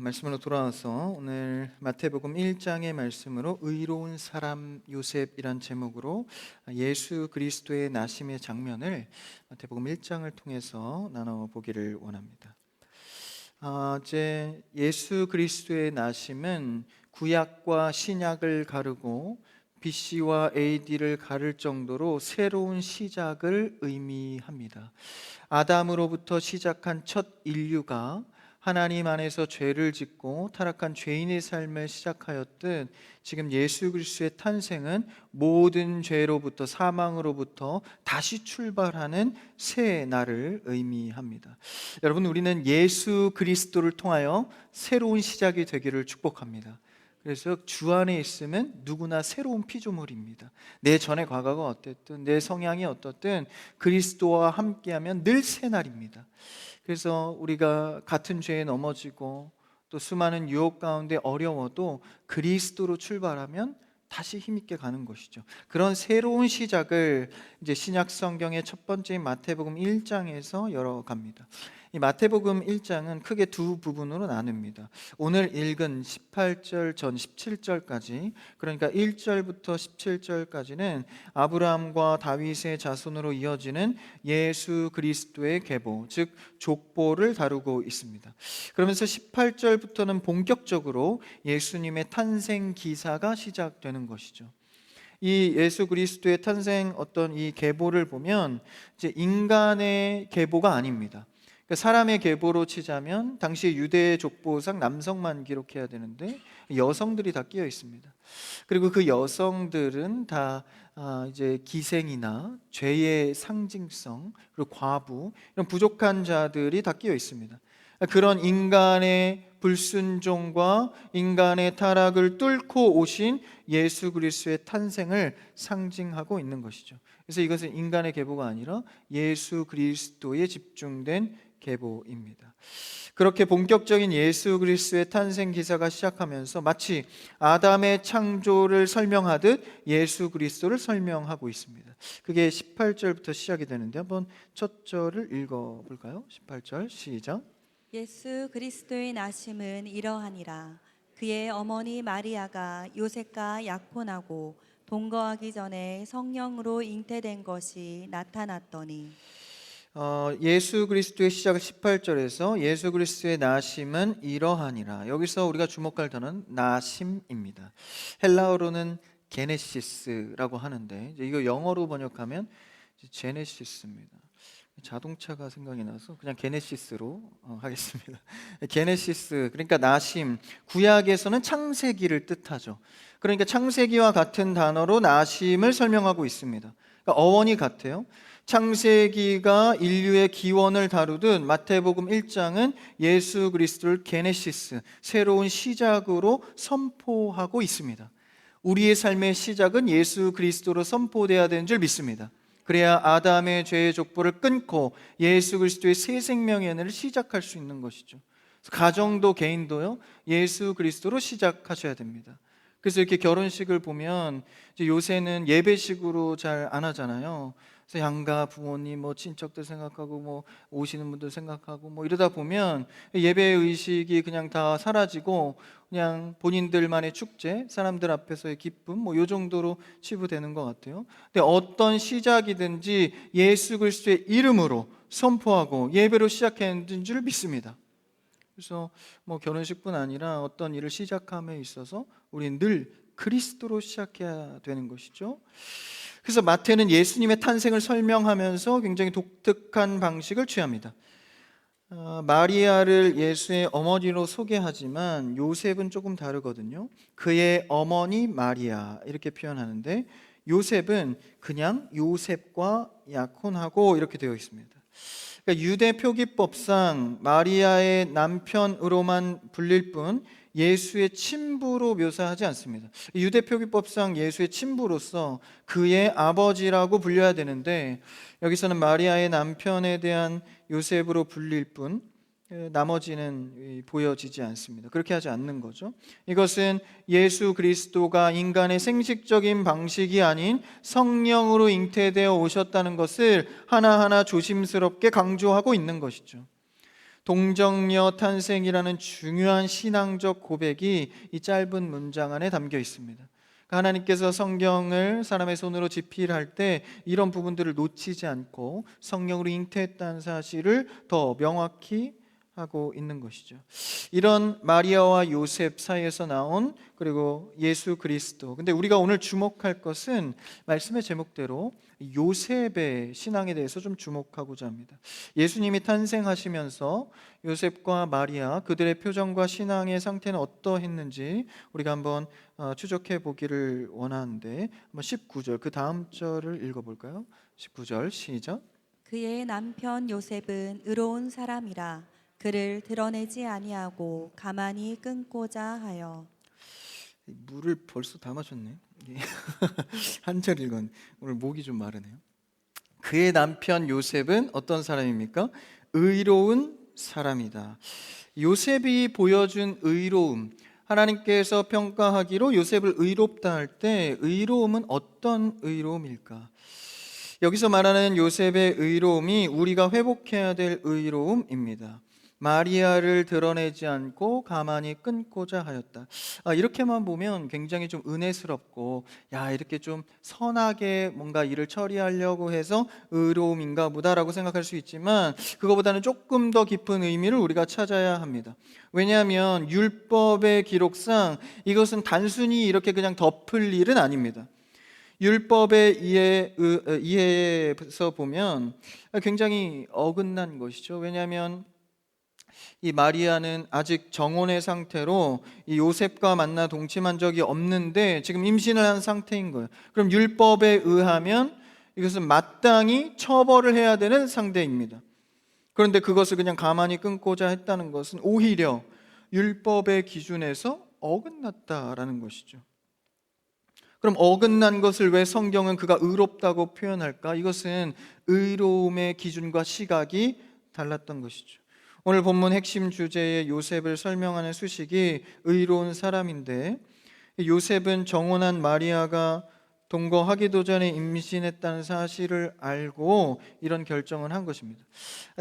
말씀으로 돌아와서 오늘 마태복음 1장의 말씀으로 의로운 사람 요셉이란 제목으로 예수 그리스도의 나심의 장면을 마태복음 1장을 통해서 나눠보기를 원합니다. 이제 예수 그리스도의 나심은 구약과 신약을 가르고 BC와 AD를 가를 정도로 새로운 시작을 의미합니다. 아담으로부터 시작한 첫 인류가 하나님 안에서 죄를 짓고 타락한 죄인의 삶을 시작하였듯 지금 예수 그리스도의 탄생은 모든 죄로부터 사망으로부터 다시 출발하는 새 날을 의미합니다. 여러분, 우리는 예수 그리스도를 통하여 새로운 시작이 되기를 축복합니다. 그래서 주 안에 있으면 누구나 새로운 피조물입니다. 내 전의 과거가 어땠든 내 성향이 어떻든 그리스도와 함께하면 늘 새 날입니다. 그래서 우리가 같은 죄에 넘어지고 또 수많은 유혹 가운데 어려워도 그리스도로 출발하면 다시 힘있게 가는 것이죠. 그런 새로운 시작을 이제 신약 성경의 첫 번째인 마태복음 1장에서 열어갑니다. 이 마태복음 1장은 크게 두 부분으로 나눕니다. 오늘 읽은 18절 전 17절까지, 그러니까 1절부터 17절까지는 아브라함과 다윗의 자손으로 이어지는 예수 그리스도의 계보, 즉 족보를 다루고 있습니다. 그러면서 18절부터는 본격적으로 예수님의 탄생 기사가 시작되는 것이죠. 이 예수 그리스도의 탄생 어떤 이 계보를 보면 이제 인간의 계보가 아닙니다. 그러니까 사람의 계보로 치자면 당시 유대 족보상 남성만 기록해야 되는데 여성들이 다 끼어 있습니다. 그리고 그 여성들은 다 이제 기생이나 죄의 상징성, 그리고 과부, 이런 부족한 자들이 다 끼어 있습니다. 그런 인간의 불순종과 인간의 타락을 뚫고 오신 예수 그리스도의 탄생을 상징하고 있는 것이죠. 그래서 이것은 인간의 계보가 아니라 예수 그리스도에 집중된 계보입니다. 그렇게 본격적인 예수 그리스도의 탄생 기사가 시작하면서 마치 아담의 창조를 설명하듯 예수 그리스도를 설명하고 있습니다. 그게 18절부터 시작이 되는데 한번 첫 절을 읽어볼까요? 18절 시작. 예수 그리스도의 나심은 이러하니라. 그의 어머니 마리아가 요셉과 약혼하고 동거하기 전에 성령으로 잉태된 것이 나타났더니. 예수 그리스도의 시작을 18절에서 예수 그리스도의 나심은 이러하니라. 여기서 우리가 주목할 단어는 나심입니다. 헬라어로는 게네시스라고 하는데 이거 영어로 번역하면 제네시스입니다. 자동차가 생각이 나서 그냥 게네시스로 하겠습니다. 게네시스, 그러니까 나심, 구약에서는 창세기를 뜻하죠. 그러니까 창세기와 같은 단어로 나심을 설명하고 있습니다. 그러니까 어원이 같아요. 창세기가 인류의 기원을 다루듯 마태복음 1장은 예수 그리스도를 게네시스, 새로운 시작으로 선포하고 있습니다. 우리의 삶의 시작은 예수 그리스도로 선포되어야 되는 줄 믿습니다. 그래야 아담의 죄의 족보를 끊고 예수 그리스도의 새 생명의 은혜를 시작할 수 있는 것이죠. 가정도 개인도요, 예수 그리스도로 시작하셔야 됩니다. 그래서 이렇게 결혼식을 보면 이제 요새는 예배식으로 잘 안 하잖아요. 그래서 양가 부모님, 친척들 생각하고 오시는 분들 생각하고 이러다 보면 예배 의식이 그냥 다 사라지고 그냥 본인들만의 축제, 사람들 앞에서의 기쁨, 요 정도로 치부되는 것 같아요. 근데 어떤 시작이든지 예수 그리스도의 이름으로 선포하고 예배로 시작해야 되는 줄 믿습니다. 그래서 결혼식뿐 아니라 어떤 일을 시작함에 있어서 우리는 늘 그리스도로 시작해야 되는 것이죠. 그래서 마태는 예수님의 탄생을 설명하면서 굉장히 독특한 방식을 취합니다. 마리아를 예수의 어머니로 소개하지만 요셉은 조금 다르거든요. 그의 어머니 마리아 이렇게 표현하는데 요셉은 그냥 요셉과 약혼하고 이렇게 되어 있습니다. 그러니까 유대 표기법상 마리아의 남편으로만 불릴 뿐 예수의 친부로 묘사하지 않습니다. 유대 표기법상 예수의 친부로서 그의 아버지라고 불려야 되는데 여기서는 마리아의 남편에 대한 요셉으로 불릴 뿐 나머지는 보여지지 않습니다. 그렇게 하지 않는 거죠. 이것은 예수 그리스도가 인간의 생식적인 방식이 아닌 성령으로 잉태되어 오셨다는 것을 하나하나 조심스럽게 강조하고 있는 것이죠. 동정녀 탄생이라는 중요한 신앙적 고백이 이 짧은 문장 안에 담겨 있습니다. 하나님께서 성경을 사람의 손으로 집필할 때 이런 부분들을 놓치지 않고 성령으로 잉태했다는 사실을 더 명확히 하고 있는 것이죠. 이런 마리아와 요셉 사이에서 나온 그리고 예수 그리스도. 근데 우리가 오늘 주목할 것은 말씀의 제목대로 요셉의 신앙에 대해서 좀 주목하고자 합니다. 예수님이 탄생하시면서 요셉과 마리아 그들의 표정과 신앙의 상태는 어떠했는지 우리가 한번 추적해 보기를 원하는데, 한번 19절 그 다음 절을 읽어볼까요? 19절 시작. 그의 남편 요셉은 의로운 사람이라 그를 드러내지 아니하고 가만히 끊고자 하여. 물을 벌써 다 마셨네. 한 절 읽은 오늘 목이 좀 마르네요. 그의 남편 요셉은 어떤 사람입니까? 의로운 사람이다. 요셉이 보여준 의로움, 하나님께서 평가하기로 요셉을 의롭다 할 때 의로움은 어떤 의로움일까? 여기서 말하는 요셉의 의로움이 우리가 회복해야 될 의로움입니다. 마리아를 드러내지 않고 가만히 끊고자 하였다. 이렇게만 보면 굉장히 좀 은혜스럽고, 이렇게 좀 선하게 뭔가 일을 처리하려고 해서 의로움인가 보다라고 생각할 수 있지만, 그거보다는 조금 더 깊은 의미를 우리가 찾아야 합니다. 왜냐하면 율법의 기록상 이것은 단순히 이렇게 그냥 덮을 일은 아닙니다. 율법의 이해에서 보면 굉장히 어긋난 것이죠. 왜냐하면 이 마리아는 아직 정혼의 상태로 이 요셉과 만나 동침한 적이 없는데 지금 임신을 한 상태인 거예요. 그럼 율법에 의하면 이것은 마땅히 처벌을 해야 되는 상대입니다. 그런데 그것을 그냥 가만히 끊고자 했다는 것은 오히려 율법의 기준에서 어긋났다라는 것이죠. 그럼 어긋난 것을 왜 성경은 그가 의롭다고 표현할까? 이것은 의로움의 기준과 시각이 달랐던 것이죠. 오늘 본문 핵심 주제의 요셉을 설명하는 수식이 의로운 사람인데, 요셉은 정혼한 마리아가 동거하기도 전에 임신했다는 사실을 알고 이런 결정을 한 것입니다.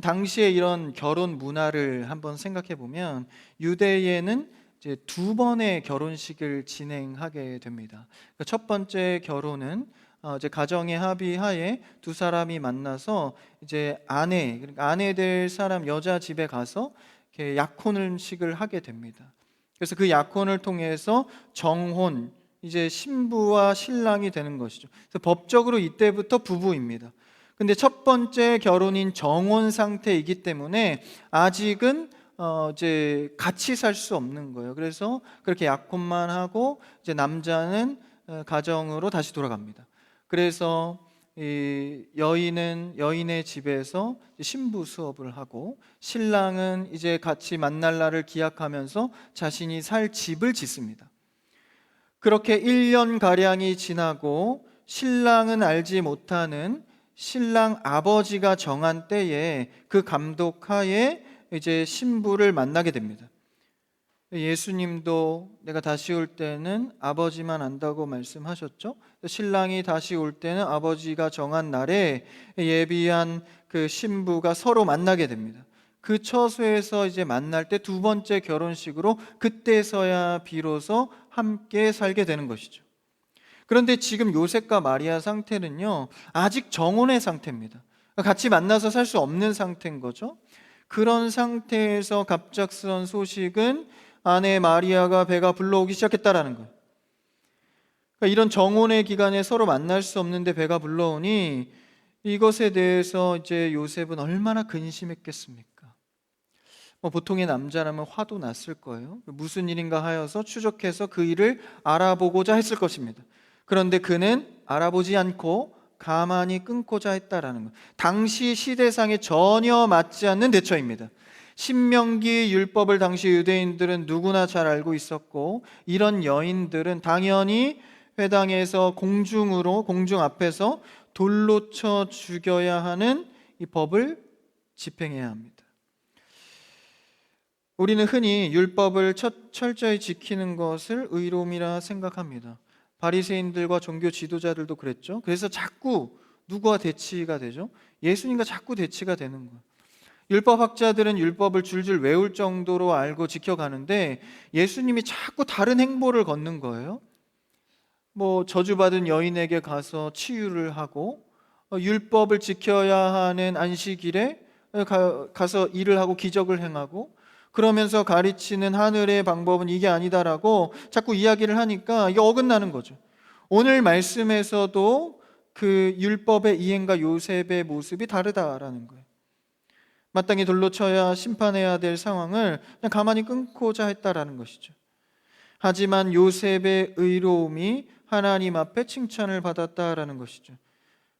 당시에 이런 결혼 문화를 한번 생각해 보면 유대에는 이제 두 번의 결혼식을 진행하게 됩니다. 그러니까 첫 번째 결혼은 이제 가정의 합의하에 두 사람이 만나서 이제 그러니까 아내 될 사람 여자 집에 가서 이렇게 약혼식을 하게 됩니다. 그래서 그 약혼을 통해서 정혼, 이제 신부와 신랑이 되는 것이죠. 그래서 법적으로 이때부터 부부입니다. 근데 첫 번째 결혼인 정혼 상태이기 때문에 아직은 이제 같이 살 수 없는 거예요. 그래서 그렇게 약혼만 하고 이제 남자는 가정으로 다시 돌아갑니다. 그래서 이 여인은 여인의 집에서 신부 수업을 하고, 신랑은 이제 같이 만날 날을 기약하면서 자신이 살 집을 짓습니다. 그렇게 1년 가량이 지나고 신랑은 알지 못하는 신랑 아버지가 정한 때에 그 감독하에 이제 신부를 만나게 됩니다. 예수님도 내가 다시 올 때는 아버지만 안다고 말씀하셨죠. 신랑이 다시 올 때는 아버지가 정한 날에 예비한 그 신부가 서로 만나게 됩니다. 그 처소에서 이제 만날 때 두 번째 결혼식으로 그때서야 비로소 함께 살게 되는 것이죠. 그런데 지금 요셉과 마리아 상태는요, 아직 정혼의 상태입니다. 같이 만나서 살 수 없는 상태인 거죠. 그런 상태에서 갑작스런 소식은 아내 마리아가 배가 불러오기 시작했다라는 거예요. 그러니까 이런 정혼의 기간에 서로 만날 수 없는데 배가 불러오니 이것에 대해서 이제 요셉은 얼마나 근심했겠습니까? 보통의 남자라면 화도 났을 거예요. 무슨 일인가 하여서 추적해서 그 일을 알아보고자 했을 것입니다. 그런데 그는 알아보지 않고 가만히 끊고자 했다라는 것. 당시 시대상에 전혀 맞지 않는 대처입니다. 신명기 율법을 당시 유대인들은 누구나 잘 알고 있었고, 이런 여인들은 당연히 회당에서 공중 앞에서 돌로 쳐 죽여야 하는 이 법을 집행해야 합니다. 우리는 흔히 율법을 철저히 지키는 것을 의로움이라 생각합니다. 바리새인들과 종교 지도자들도 그랬죠. 그래서 자꾸 누구와 대치가 되죠? 예수님과 자꾸 대치가 되는 거예요. 율법학자들은 율법을 줄줄 외울 정도로 알고 지켜가는데 예수님이 자꾸 다른 행보를 걷는 거예요. 저주받은 여인에게 가서 치유를 하고, 율법을 지켜야 하는 안식일에 가서 일을 하고 기적을 행하고, 그러면서 가르치는 하늘의 방법은 이게 아니다라고 자꾸 이야기를 하니까 이게 어긋나는 거죠. 오늘 말씀에서도 그 율법의 이행과 요셉의 모습이 다르다라는 거예요. 마땅히 돌로 쳐야 심판해야 될 상황을 그냥 가만히 끊고자 했다라는 것이죠. 하지만 요셉의 의로움이 하나님 앞에 칭찬을 받았다라는 것이죠.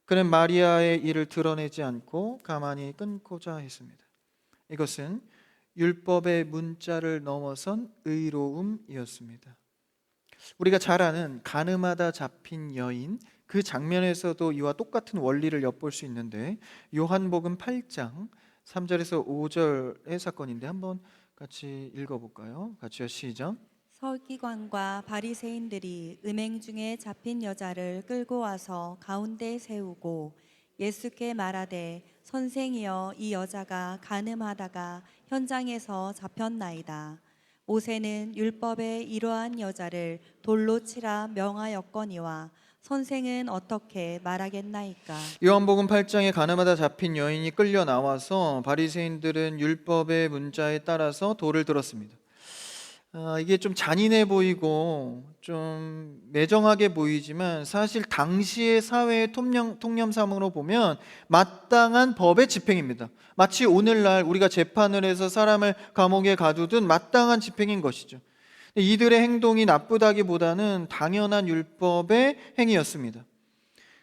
그는 마리아의 일을 드러내지 않고 가만히 끊고자 했습니다. 이것은 율법의 문자를 넘어선 의로움이었습니다. 우리가 잘 아는 가늠하다 잡힌 여인, 그 장면에서도 이와 똑같은 원리를 엿볼 수 있는데, 요한복음 8장 3절에서 5절의 사건인데 한번 같이 읽어볼까요? 같이요, 시작. 서기관과 바리새인들이 음행 중에 잡힌 여자를 끌고 와서 가운데 세우고 예수께 말하되 선생이여 이 여자가 간음하다가 현장에서 잡혔나이다. 모세는 율법에 이러한 여자를 돌로 치라 명하였거니와 선생은 어떻게 말하겠나이까? 요한복음 8장에 가늠하다 잡힌 여인이 끌려 나와서 바리새인들은 율법의 문자에 따라서 돌을 들었습니다. 이게 좀 잔인해 보이고 좀 매정하게 보이지만 사실 당시의 사회의 통념상으로 보면 마땅한 법의 집행입니다. 마치 오늘날 우리가 재판을 해서 사람을 감옥에 가두든 마땅한 집행인 것이죠. 이들의 행동이 나쁘다기보다는 당연한 율법의 행위였습니다.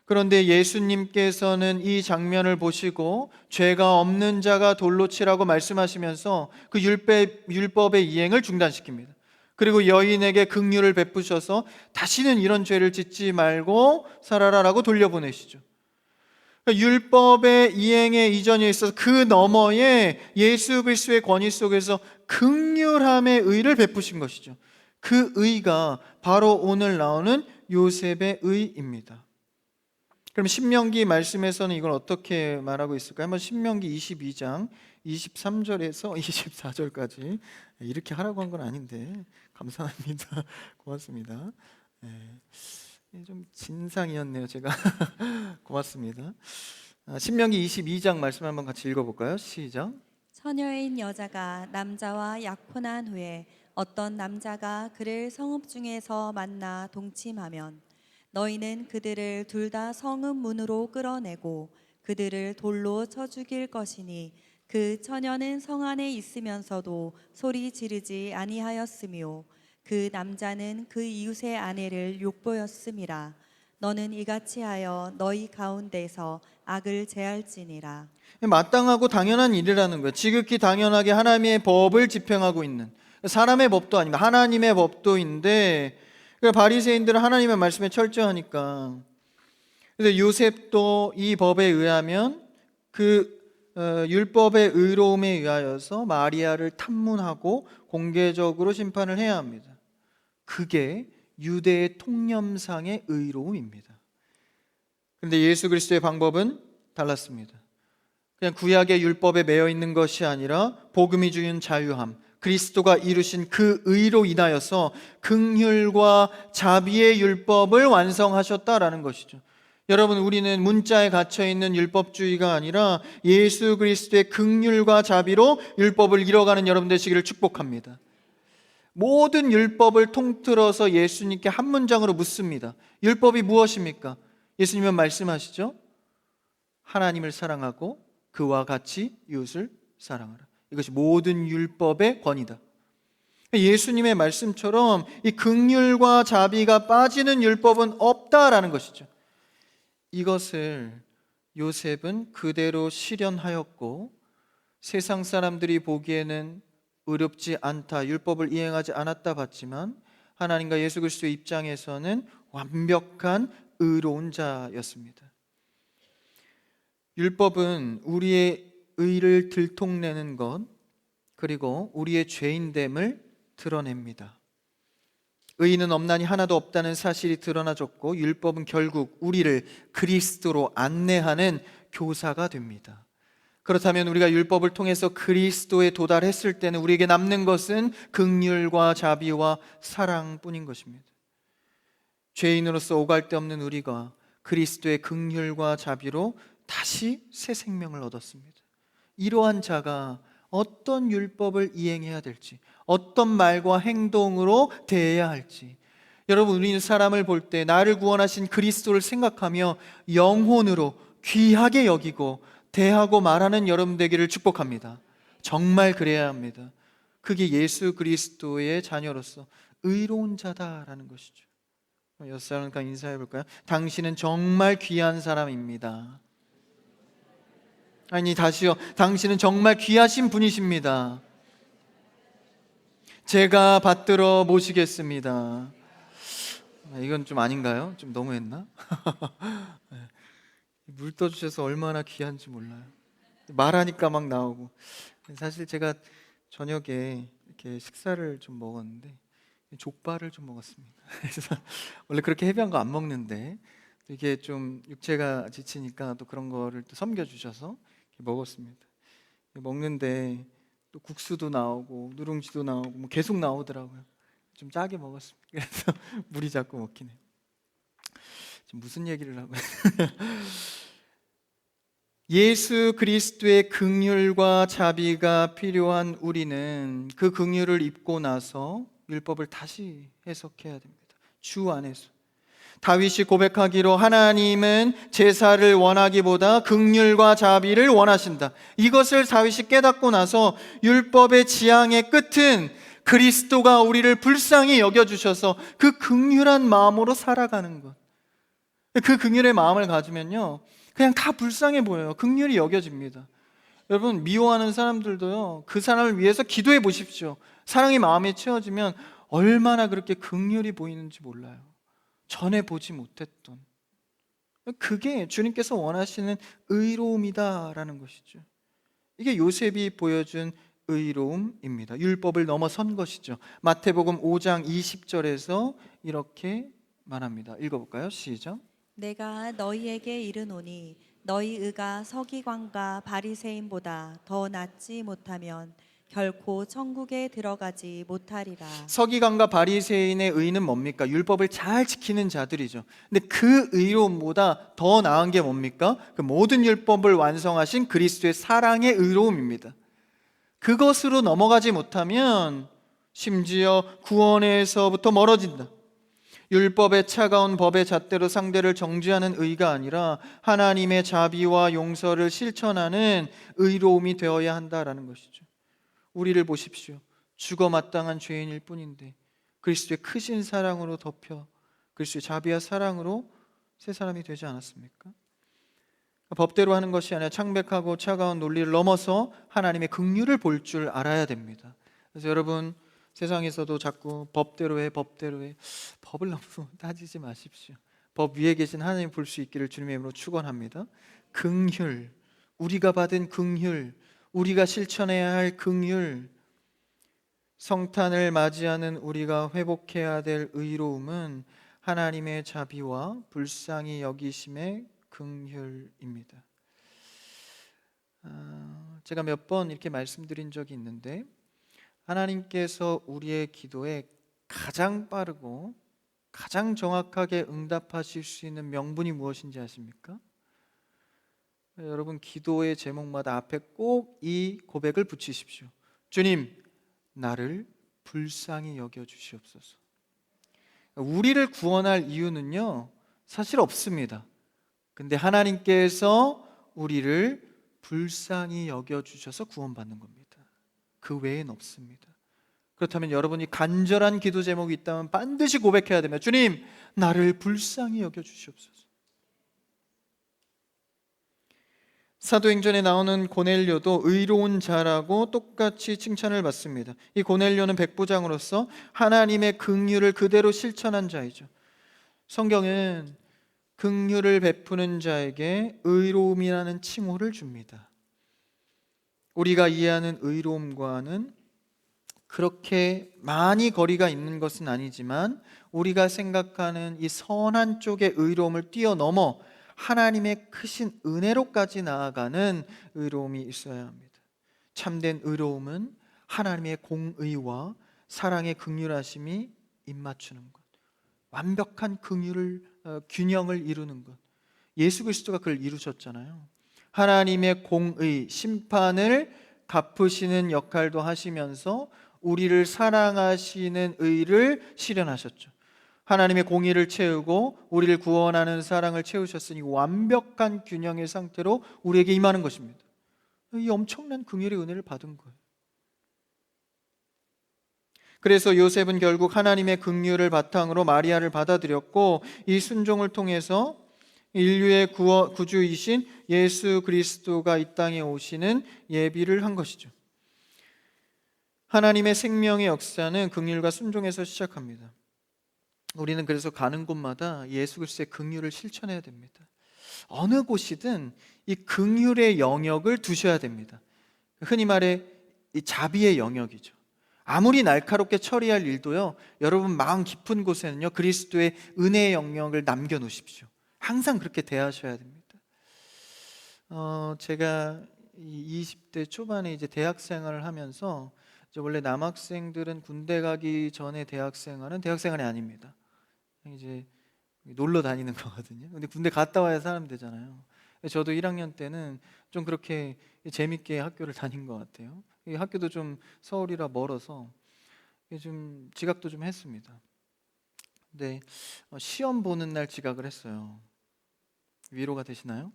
그런데 예수님께서는 이 장면을 보시고 죄가 없는 자가 돌로 치라고 말씀하시면서 그 율법의 이행을 중단시킵니다. 그리고 여인에게 긍휼을 베푸셔서 다시는 이런 죄를 짓지 말고 살아라라고 돌려보내시죠. 율법의 이행에 이전에 있어서 그 너머에 예수 그리스도의 권위 속에서 긍휼함의 의를 베푸신 것이죠. 그 의가 바로 오늘 나오는 요셉의 의입니다. 그럼 신명기 말씀에서는 이걸 어떻게 말하고 있을까요? 한번 신명기 22장 23절에서 24절까지 이렇게 하라고 한 건 아닌데 감사합니다. 고맙습니다. 좀 진상이었네요, 제가. 고맙습니다. 신명기 22장 말씀 한번 같이 읽어볼까요? 시작. 처녀인 여자가 남자와 약혼한 후에 어떤 남자가 그를 성읍 중에서 만나 동침하면 너희는 그들을 둘 다 성읍 문으로 끌어내고 그들을 돌로 쳐 죽일 것이니 그 처녀는 성 안에 있으면서도 소리 지르지 아니하였으며 그 남자는 그 이웃의 아내를 욕보였음이라. 너는 이같이 하여 너희 가운데서 악을 제할지니라. 마땅하고 당연한 일이라는 거예요. 지극히 당연하게 하나님의 법을 집행하고 있는, 사람의 법도 아닙니다. 하나님의 법도인데 바리새인들은 하나님의 말씀에 철저하니까. 그래서 요셉도 이 법에 의하면 그 율법의 의로움에 의하여서 마리아를 탐문하고 공개적으로 심판을 해야 합니다. 그게 유대의 통념상의 의로움입니다. 그런데 예수 그리스도의 방법은 달랐습니다. 그냥 구약의 율법에 매여 있는 것이 아니라 복음이 주는 자유함, 그리스도가 이루신 그 의로 인하여서 긍휼과 자비의 율법을 완성하셨다라는 것이죠. 여러분, 우리는 문자에 갇혀 있는 율법주의가 아니라 예수 그리스도의 긍휼과 자비로 율법을 이뤄가는 여러분 되시기를 축복합니다. 모든 율법을 통틀어서 예수님께 한 문장으로 묻습니다. 율법이 무엇입니까? 예수님은 말씀하시죠. 하나님을 사랑하고 그와 같이 이웃을 사랑하라. 이것이 모든 율법의 권위다. 예수님의 말씀처럼 이 긍휼과 자비가 빠지는 율법은 없다라는 것이죠. 이것을 요셉은 그대로 실현하였고 세상 사람들이 보기에는 의롭지 않다, 율법을 이행하지 않았다 봤지만 하나님과 예수 그리스도의 입장에서는 완벽한 의로운 자였습니다. 율법은 우리의 의를 들통내는 것, 그리고 우리의 죄인됨을 드러냅니다. 의인은 없나니 하나도 없다는 사실이 드러나졌고 율법은 결국 우리를 그리스도로 안내하는 교사가 됩니다. 그렇다면 우리가 율법을 통해서 그리스도에 도달했을 때는 우리에게 남는 것은 긍휼과 자비와 사랑뿐인 것입니다. 죄인으로서 오갈 데 없는 우리가 그리스도의 긍휼과 자비로 다시 새 생명을 얻었습니다. 이러한 자가 어떤 율법을 이행해야 될지, 어떤 말과 행동으로 대해야 할지, 여러분, 우리는 사람을 볼 때 나를 구원하신 그리스도를 생각하며 영혼으로 귀하게 여기고 대하고 말하는 여러분 되기를 축복합니다. 정말 그래야 합니다. 그게 예수 그리스도의 자녀로서 의로운 자다라는 것이죠. 옆 사람과 인사해 볼까요? 당신은 정말 귀한 사람입니다. 아니, 다시요. 당신은 정말 귀하신 분이십니다. 제가 받들어 모시겠습니다. 이건 좀 아닌가요? 좀 너무했나? 물 떠주셔서 얼마나 귀한지 몰라요. 말하니까 막 나오고. 사실 제가 저녁에 이렇게 식사를 좀 먹었는데 족발을 좀 먹었습니다. 그래서 원래 그렇게 헤비한 거 안 먹는데 이게 좀 육체가 지치니까 또 그런 거를 또 섬겨주셔서 먹었습니다. 먹는데 또 국수도 나오고 누룽지도 나오고 뭐 계속 나오더라고요. 좀 짜게 먹었습니다. 그래서 물이 자꾸 먹히네. 지금 무슨 얘기를 하고 예수 그리스도의 긍휼과 자비가 필요한 우리는 그 긍휼을 입고 나서 율법을 다시 해석해야 됩니다. 주 안에서. 다윗이 고백하기로 하나님은 제사를 원하기보다 긍휼과 자비를 원하신다. 이것을 다윗이 깨닫고 나서 율법의 지향의 끝은 그리스도가 우리를 불쌍히 여겨주셔서 그 긍휼한 마음으로 살아가는 것. 그 긍휼의 마음을 가지면요, 그냥 다 불쌍해 보여요. 긍휼이 여겨집니다. 여러분, 미워하는 사람들도요, 그 사람을 위해서 기도해 보십시오. 사랑이 마음에 채워지면 얼마나 그렇게 긍휼이 보이는지 몰라요. 전에 보지 못했던. 그게 주님께서 원하시는 의로움이다라는 것이죠. 이게 요셉이 보여준 의로움입니다. 율법을 넘어선 것이죠. 마태복음 5장 20절에서 이렇게 말합니다. 읽어볼까요? 시작. 내가 너희에게 이르노니 너희 의가 서기관과 바리새인보다 더 낫지 못하면 결코 천국에 들어가지 못하리라. 서기관과 바리새인의 의는 뭡니까? 율법을 잘 지키는 자들이죠. 근데 그 의로움보다 더 나은 게 뭡니까? 그 모든 율법을 완성하신 그리스도의 사랑의 의로움입니다. 그것으로 넘어가지 못하면 심지어 구원에서부터 멀어진다. 율법의 차가운 법의 잣대로 상대를 정죄하는 의가 아니라 하나님의 자비와 용서를 실천하는 의로움이 되어야 한다라는 것이죠. 우리를 보십시오. 죽어 마땅한 죄인일 뿐인데 그리스도의 크신 사랑으로 덮여 그리스도의 자비와 사랑으로 새 사람이 되지 않았습니까? 법대로 하는 것이 아니라 창백하고 차가운 논리를 넘어서 하나님의 긍휼을 볼 줄 알아야 됩니다. 그래서 여러분, 세상에서도 자꾸 법대로 해, 법대로 해. 법을 너무 따지지 마십시오. 법 위에 계신 하나님 볼 수 있기를 주님의 이름으로 축원합니다. 긍휼, 우리가 받은 긍휼, 우리가 실천해야 할 긍휼, 성탄을 맞이하는 우리가 회복해야 될 의로움은 하나님의 자비와 불쌍히 여기심의 긍휼입니다. 제가 몇 번 이렇게 말씀드린 적이 있는데 하나님께서 우리의 기도에 가장 빠르고 가장 정확하게 응답하실 수 있는 명분이 무엇인지 아십니까? 여러분, 기도의 제목마다 앞에 꼭 이 고백을 붙이십시오. 주님, 나를 불쌍히 여겨주시옵소서. 우리를 구원할 이유는요, 사실 없습니다. 근데 하나님께서 우리를 불쌍히 여겨주셔서 구원받는 겁니다. 그 외엔 없습니다. 그렇다면 여러분이 간절한 기도 제목이 있다면 반드시 고백해야 됩니다. 주님, 나를 불쌍히 여겨주시옵소서. 사도행전에 나오는 고넬료도 의로운 자라고 똑같이 칭찬을 받습니다. 이 고넬료는 백부장으로서 하나님의 긍휼을 그대로 실천한 자이죠. 성경은 긍휼을 베푸는 자에게 의로움이라는 칭호를 줍니다. 우리가 이해하는 의로움과는 그렇게 많이 거리가 있는 것은 아니지만 우리가 생각하는 이 선한 쪽의 의로움을 뛰어넘어 하나님의 크신 은혜로까지 나아가는 의로움이 있어야 합니다. 참된 의로움은 하나님의 공의와 사랑의 긍휼하심이 입맞추는 것, 완벽한 균형을 이루는 것. 예수 그리스도가 그걸 이루셨잖아요. 하나님의 공의, 심판을 갚으시는 역할도 하시면서 우리를 사랑하시는 의를 실현하셨죠. 하나님의 공의를 채우고 우리를 구원하는 사랑을 채우셨으니 완벽한 균형의 상태로 우리에게 임하는 것입니다. 이 엄청난 긍휼의 은혜를 받은 거예요. 그래서 요셉은 결국 하나님의 긍휼을 바탕으로 마리아를 받아들였고, 이 순종을 통해서 인류의 구주이신 예수 그리스도가 이 땅에 오시는 예비를 한 것이죠. 하나님의 생명의 역사는 긍휼과 순종에서 시작합니다. 우리는 그래서 가는 곳마다 예수 그리스도의 긍휼을 실천해야 됩니다. 어느 곳이든 이 긍휼의 영역을 두셔야 됩니다. 흔히 말해 이 자비의 영역이죠. 아무리 날카롭게 처리할 일도요, 여러분 마음 깊은 곳에는요 그리스도의 은혜의 영역을 남겨놓으십시오. 항상 그렇게 대하셔야 됩니다. 제가 20대 초반에 이제 대학 생활을 하면서, 이제 원래 남학생들은 군대 가기 전에 대학 생활은 대학 생활이 아닙니다. 이제 놀러 다니는 거거든요. 근데 군대 갔다 와야 사람 되잖아요. 저도 1학년 때는 좀 그렇게 재밌게 학교를 다닌 것 같아요. 이 학교도 좀 서울이라 멀어서 좀 지각도 좀 했습니다. 근데 시험 보는 날 지각을 했어요. 위로가 되시나요?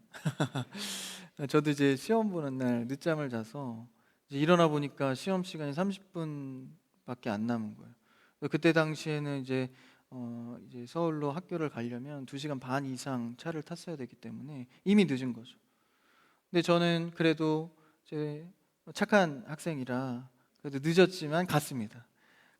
저도 이제 시험 보는 날 늦잠을 자서 이제 일어나 보니까 시험 시간이 30분밖에 안 남은 거예요. 그때 당시에는 이제 서울로 학교를 가려면 2시간 반 이상 차를 탔어야 되기 때문에 이미 늦은 거죠. 근데 저는 그래도 이제 착한 학생이라 그래도 늦었지만 갔습니다.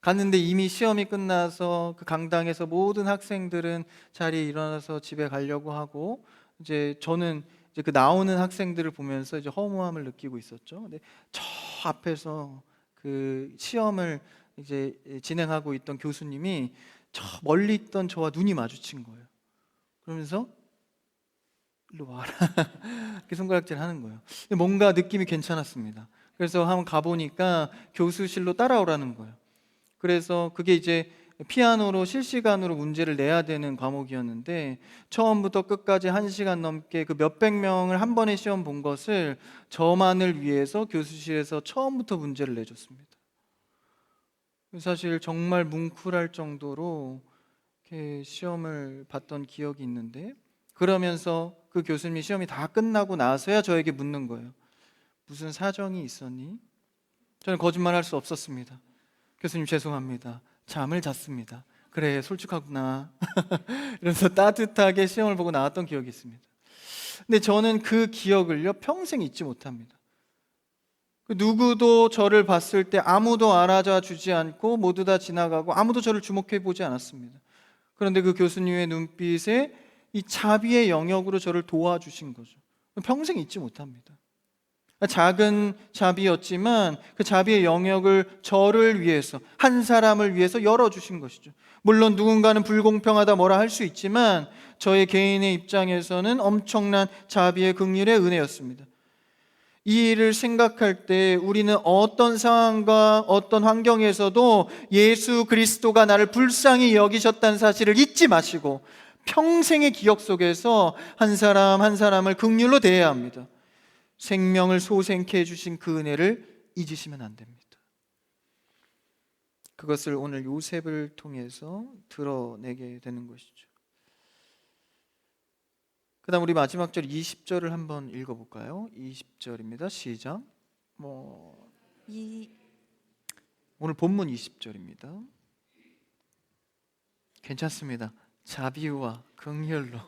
갔는데 이미 시험이 끝나서 그 강당에서 모든 학생들은 자리에 일어나서 집에 가려고 하고, 이제 저는 이제 그 나오는 학생들을 보면서 이제 허무함을 느끼고 있었죠. 근데 저 앞에서 그 시험을 이제 진행하고 있던 교수님이 저 멀리 있던 저와 눈이 마주친 거예요. 그러면서 일로 와라 이렇게 손가락질 하는 거예요. 뭔가 느낌이 괜찮았습니다. 그래서 한번 가보니까 교수실로 따라오라는 거예요. 그래서 그게 이제 피아노로 실시간으로 문제를 내야 되는 과목이었는데, 처음부터 끝까지 1시간 넘게 그 몇백 명을 한 번에 시험 본 것을 저만을 위해서 교수실에서 처음부터 문제를 내줬습니다. 사실 정말 뭉클할 정도로 이렇게 시험을 봤던 기억이 있는데, 그러면서 그 교수님이 시험이 다 끝나고 나서야 저에게 묻는 거예요. 무슨 사정이 있었니? 저는 거짓말할 수 없었습니다. 교수님 죄송합니다. 잠을 잤습니다. 그래 솔직하구나. 이러면서 따뜻하게 시험을 보고 나왔던 기억이 있습니다. 근데 저는 그 기억을요 평생 잊지 못합니다. 누구도 저를 봤을 때 아무도 알아봐 주지 않고 모두 다 지나가고 아무도 저를 주목해 보지 않았습니다. 그런데 그 교수님의 눈빛에 이 자비의 영역으로 저를 도와주신 거죠. 평생 잊지 못합니다. 작은 자비였지만 그 자비의 영역을 저를 위해서, 한 사람을 위해서 열어주신 것이죠. 물론 누군가는 불공평하다 뭐라 할 수 있지만 저의 개인의 입장에서는 엄청난 자비의 긍휼의 은혜였습니다. 이 일을 생각할 때 우리는 어떤 상황과 어떤 환경에서도 예수 그리스도가 나를 불쌍히 여기셨다는 사실을 잊지 마시고 평생의 기억 속에서 한 사람 한 사람을 긍휼로 대해야 합니다. 생명을 소생케 해주신 그 은혜를 잊으시면 안 됩니다. 그것을 오늘 요셉을 통해서 드러내게 되는 것이죠. 그 다음 우리 마지막 절 20절을 한번 읽어볼까요? 20절입니다. 시작. 오늘 본문 20절입니다. 괜찮습니다. 자비와 긍휼로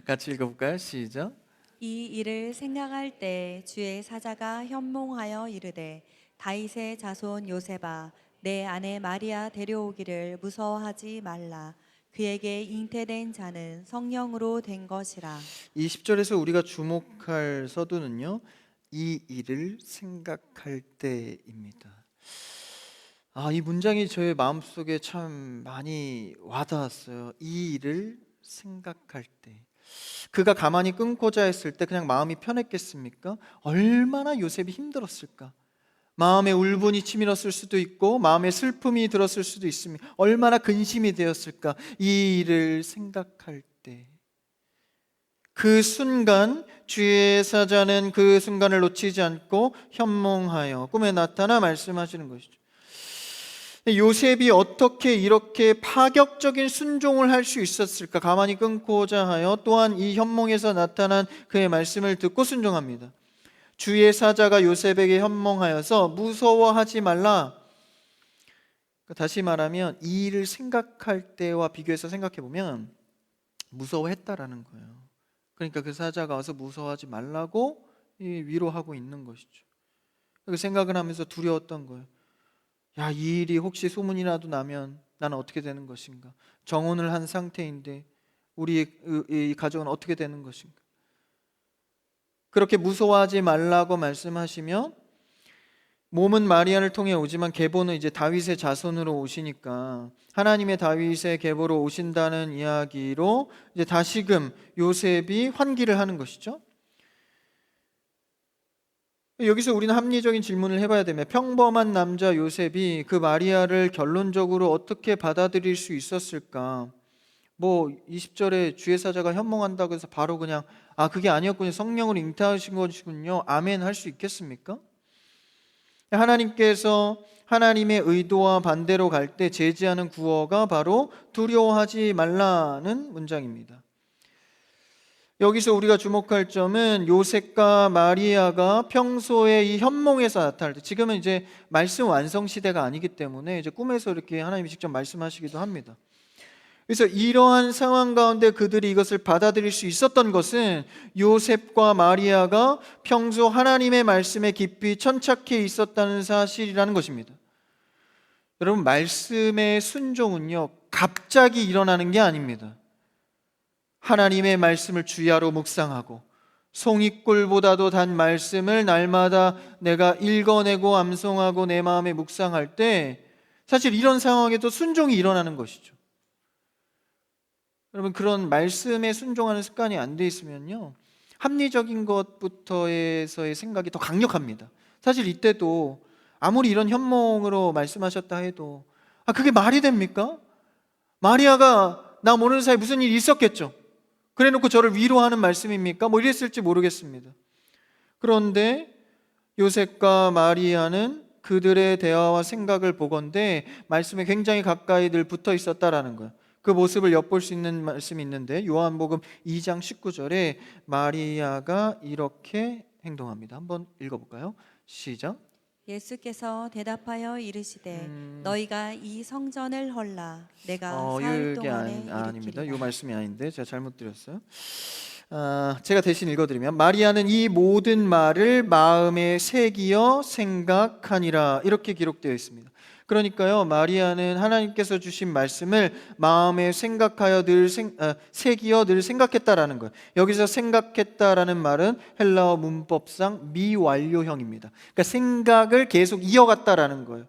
같이 읽어볼까요? 시작. 이 일을 생각할 때 주의 사자가 현몽하여 이르되 다윗의 자손 요셉아 내 아내 마리아 데려오기를 무서워하지 말라. 그에게 잉태된 자는 성령으로 된 것이라. 20절에서 우리가 주목할 서두는요, 이 일을 생각할 때입니다. 이 문장이 저의 마음속에 참 많이 와닿았어요. 이 일을 생각할 때. 그가 가만히 끊고자 했을 때 그냥 마음이 편했겠습니까? 얼마나 요셉이 힘들었을까? 마음에 울분이 치밀었을 수도 있고 마음에 슬픔이 들었을 수도 있습니다. 얼마나 근심이 되었을까? 이 일을 생각할 때 그 순간 주의 사자는 그 순간을 놓치지 않고 현몽하여 꿈에 나타나 말씀하시는 것이죠. 요셉이 어떻게 이렇게 파격적인 순종을 할 수 있었을까? 가만히 끊고자 하여 또한 이 현몽에서 나타난 그의 말씀을 듣고 순종합니다. 주의 사자가 요셉에게 현몽하여서 무서워하지 말라. 다시 말하면 이 일을 생각할 때와 비교해서 생각해 보면 무서워했다라는 거예요. 그러니까 그 사자가 와서 무서워하지 말라고 위로하고 있는 것이죠. 그 생각을 하면서 두려웠던 거예요. 야, 이 일이 혹시 소문이라도 나면 나는 어떻게 되는 것인가? 정혼을 한 상태인데 우리 이 가족은 어떻게 되는 것인가? 그렇게 무서워하지 말라고 말씀하시며 몸은 마리아를 통해 오지만 계보는 이제 다윗의 자손으로 오시니까 하나님의 다윗의 계보로 오신다는 이야기로 이제 다시금 요셉이 환기를 하는 것이죠. 여기서 우리는 합리적인 질문을 해봐야 되면 평범한 남자 요셉이 그 마리아를 결론적으로 어떻게 받아들일 수 있었을까? 뭐 20절에 주의 사자가 현몽한다고 해서 바로 그냥 그게 아니었군요, 성령으로 잉태하신 것이군요, 아멘 할 수 있겠습니까? 하나님께서 하나님의 의도와 반대로 갈 때 제지하는 구어가 바로 두려워하지 말라는 문장입니다. 여기서 우리가 주목할 점은 요셉과 마리아가 평소에 이 현몽에서 나타날 때, 지금은 이제 말씀 완성 시대가 아니기 때문에 이제 꿈에서 이렇게 하나님이 직접 말씀하시기도 합니다. 그래서 이러한 상황 가운데 그들이 이것을 받아들일 수 있었던 것은 요셉과 마리아가 평소 하나님의 말씀에 깊이 천착해 있었다는 사실이라는 것입니다. 여러분, 말씀의 순종은요, 갑자기 일어나는 게 아닙니다. 하나님의 말씀을 주야로 묵상하고 송이꿀보다도 단 말씀을 날마다 내가 읽어내고 암송하고 내 마음에 묵상할 때 사실 이런 상황에도 순종이 일어나는 것이죠. 여러분, 그런 말씀에 순종하는 습관이 안 돼 있으면요, 합리적인 것부터에서의 생각이 더 강력합니다. 사실 이때도 아무리 이런 현몽으로 말씀하셨다 해도 그게 말이 됩니까? 마리아가 나 모르는 사이에 무슨 일이 있었겠죠. 그래 놓고 저를 위로하는 말씀입니까? 뭐 이랬을지 모르겠습니다. 그런데 요셉과 마리아는 그들의 대화와 생각을 보건대 말씀에 굉장히 가까이 늘 붙어 있었다라는 거예요. 그 모습을 엿볼 수 있는 말씀이 있는데 요한복음 2장 19절에 마리아가 이렇게 행동합니다. 한번 읽어볼까요? 시작. 예수께서 대답하여 이르시되 너희가 이 성전을 헐라 내가 사흘 이게 동안에 아닙니다. 이 일으키리라. 말씀이 아닌데 제가 잘못 드렸어요. 제가 대신 읽어드리면 마리아는 이 모든 말을 마음에 새기어 생각하니라 이렇게 기록되어 있습니다. 그러니까요, 마리아는 하나님께서 주신 말씀을 마음에 생각하여 새기어 늘 생각했다라는 거예요. 여기서 생각했다라는 말은 헬라어 문법상 미완료형입니다. 그러니까 생각을 계속 이어갔다라는 거예요.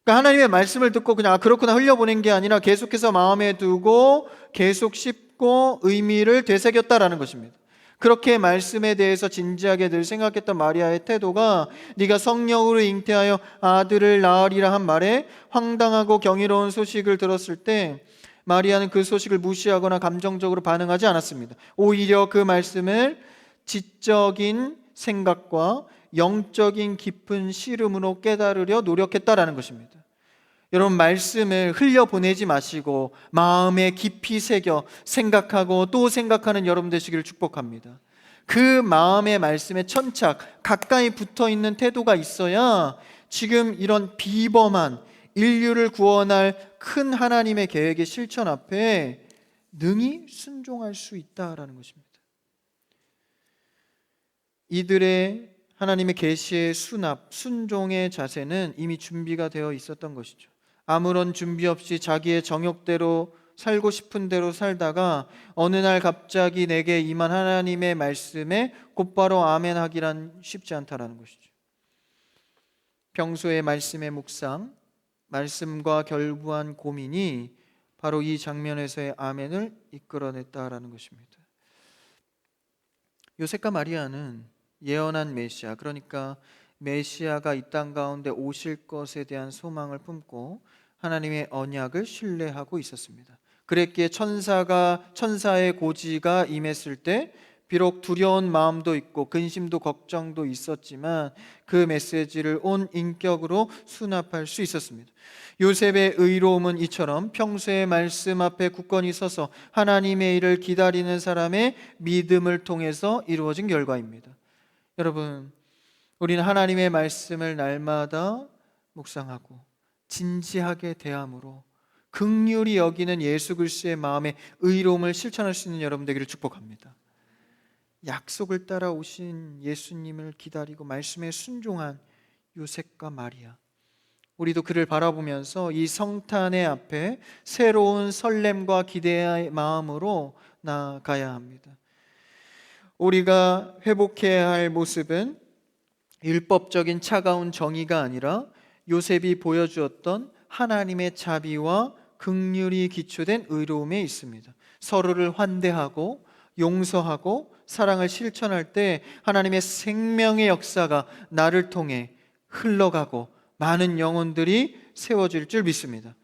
그러니까 하나님의 말씀을 듣고 그냥 그렇구나 흘려보낸 게 아니라 계속해서 마음에 두고 계속 씹고 의미를 되새겼다라는 것입니다. 그렇게 말씀에 대해서 진지하게 늘 생각했던 마리아의 태도가 네가 성령으로 잉태하여 아들을 낳으리라 한 말에 황당하고 경이로운 소식을 들었을 때 마리아는 그 소식을 무시하거나 감정적으로 반응하지 않았습니다. 오히려 그 말씀을 지적인 생각과 영적인 깊은 시름으로 깨달으려 노력했다라는 것입니다. 여러분, 말씀을 흘려보내지 마시고 마음에 깊이 새겨 생각하고 또 생각하는 여러분 되시기를 축복합니다. 그 마음의 말씀에 천착, 가까이 붙어있는 태도가 있어야 지금 이런 비범한 인류를 구원할 큰 하나님의 계획의 실천 앞에 능히 순종할 수 있다라는 것입니다. 이들의 하나님의 계시의 순종의 자세는 이미 준비가 되어 있었던 것이죠. 아무런 준비 없이 자기의 정욕대로 살고 싶은 대로 살다가 어느 날 갑자기 내게 임한 하나님의 말씀에 곧바로 아멘 하기란 쉽지 않다라는 것이죠. 평소의 말씀의 묵상, 말씀과 결부한 고민이 바로 이 장면에서의 아멘을 이끌어냈다라는 것입니다. 요셉과 마리아는 예언한 메시아, 그러니까 메시아가 이 땅 가운데 오실 것에 대한 소망을 품고 하나님의 언약을 신뢰하고 있었습니다. 그랬기에 천사의 고지가 임했을 때 비록 두려운 마음도 있고 근심도 걱정도 있었지만 그 메시지를 온 인격으로 수납할 수 있었습니다. 요셉의 의로움은 이처럼 평소의 말씀 앞에 굳건히 서서 하나님의 일을 기다리는 사람의 믿음을 통해서 이루어진 결과입니다. 여러분, 우리는 하나님의 말씀을 날마다 묵상하고 진지하게 대함으로 긍휼히 여기는 예수 그리스도의 마음의 의로움을 실천할 수 있는 여러분 되기를 축복합니다. 약속을 따라오신 예수님을 기다리고 말씀에 순종한 요셉과 마리아, 우리도 그를 바라보면서 이 성탄의 앞에 새로운 설렘과 기대의 마음으로 나아가야 합니다. 우리가 회복해야 할 모습은 율법적인 차가운 정의가 아니라 요셉이 보여주었던 하나님의 자비와 긍휼이 기초된 의로움에 있습니다. 서로를 환대하고 용서하고 사랑을 실천할 때 하나님의 생명의 역사가 나를 통해 흘러가고 많은 영혼들이 세워질 줄 믿습니다.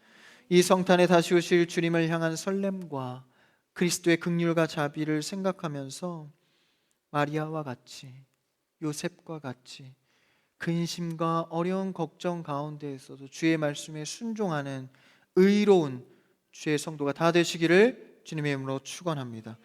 이 성탄에 다시 오실 주님을 향한 설렘과 그리스도의 긍휼과 자비를 생각하면서 마리아와 같이, 요셉과 같이 근심과 어려운 걱정 가운데에서도 주의 말씀에 순종하는 의로운 주의 성도가 다 되시기를 주님의 이름으로 축원합니다.